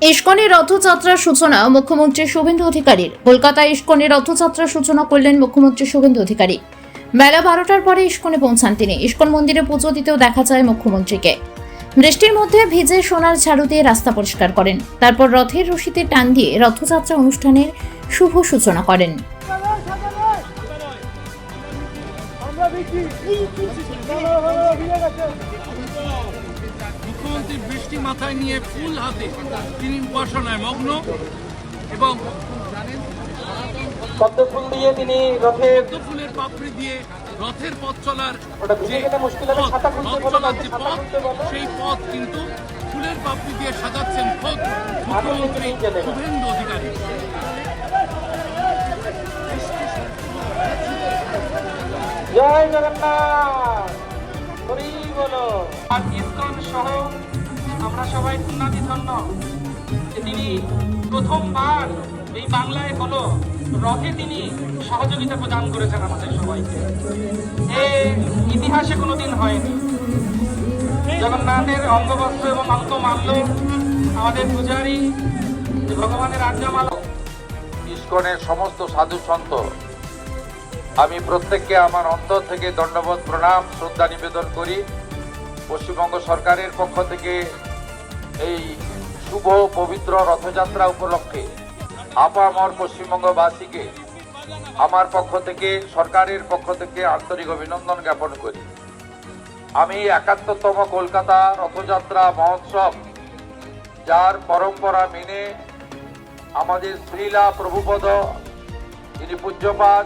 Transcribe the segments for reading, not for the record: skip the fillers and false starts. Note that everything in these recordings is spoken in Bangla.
ইস্কনের রথযাত্রার সূচনা মুখ্যমন্ত্রী শুভেন্দু অধিকারীর। কলকাতায় ইস্কনের রথযাত্রার সূচনা করলেন মুখ্যমন্ত্রী শুভেন্দু অধিকারী। বেলা 12টার পরে ইস্কনে পৌঁছান তিনি। ইস্কন মন্দিরে পুজো দিতেও দেখা যায় মুখ্যমন্ত্রীকে। বৃষ্টির মধ্যে ভিজে সোনার ঝাড়ু দিয়ে রাস্তা পরিষ্কার করেন। তারপর রথের রশিতে টান দিয়ে রথযাত্রা অনুষ্ঠানের শুভ সূচনা করেন। মুখ্যমন্ত্রী বৃষ্টি মাথায় নিয়ে ফুল হাতে তিনি উপাসনায় মগ্ন এবং পদ্ম ফুল দিয়ে তিনি রথের ফুলের পাপড়ি দিয়ে রথের পথ চলার সেই পথ কিন্তু ফুলের পাপড়ি দিয়ে সাজাচ্ছেন খোদ মুখ্যমন্ত্রী শুভেন্দু অধিকারী। জয় জগন্নাথ, হরি বলো। আর ইস্কন সহ আমরা সবাই পুণ্যাতিধন্য যে তিনি প্রথমবার এই বাংলায় হলো রথে তিনি সহযোগিতা প্রদান করেছেন আমাদের সবাইকে। ইতিহাসে কোনোদিন হয়নি। জগন্নাথের অঙ্গবস্ত্র এবং অঙ্গমাল্য আমাদের পূজারী ভগবানের আজ্ঞামালা। ইস্কনের সমস্ত সাধু সন্ত আমি প্রত্যেককে আমার অন্তর থেকে দণ্ডবোধ প্রণাম শ্রদ্ধা নিবেদন করি। পশ্চিমবঙ্গ সরকারের পক্ষ থেকে এই শুভ পবিত্র রথযাত্রা উপলক্ষে আপামর পশ্চিমবঙ্গবাসীকে আমার পক্ষ থেকে সরকারের পক্ষ থেকে আন্তরিক অভিনন্দন জ্ঞাপন করি। আমি ৭১তম কলকাতা রথযাত্রা মহোৎসব, যার পরম্পরা মেনে আমাদের শ্রীলা প্রভুপদ যিনি পূজ্যপাদ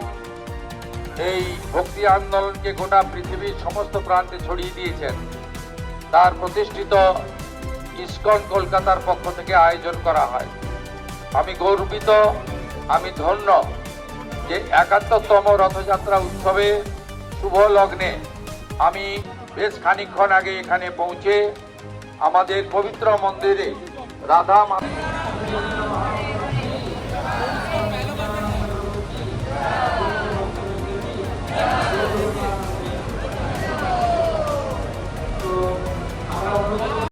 এই ভক্তি আন্দোলনকে গোটা পৃথিবীর সমস্ত প্রান্তে ছড়িয়ে দিয়েছেন, তার প্রতিষ্ঠিত ইস্কন কলকাতার পক্ষ থেকে আয়োজন করা হয়। আমি গর্বিত, আমি ধন্য যে ৭১তম রথযাত্রা উৎসবে শুভ লগ্নে আমি বেশ খানিকক্ষণ আগে এখানে পৌঁছে আমাদের পবিত্র মন্দিরে রাধা মাতা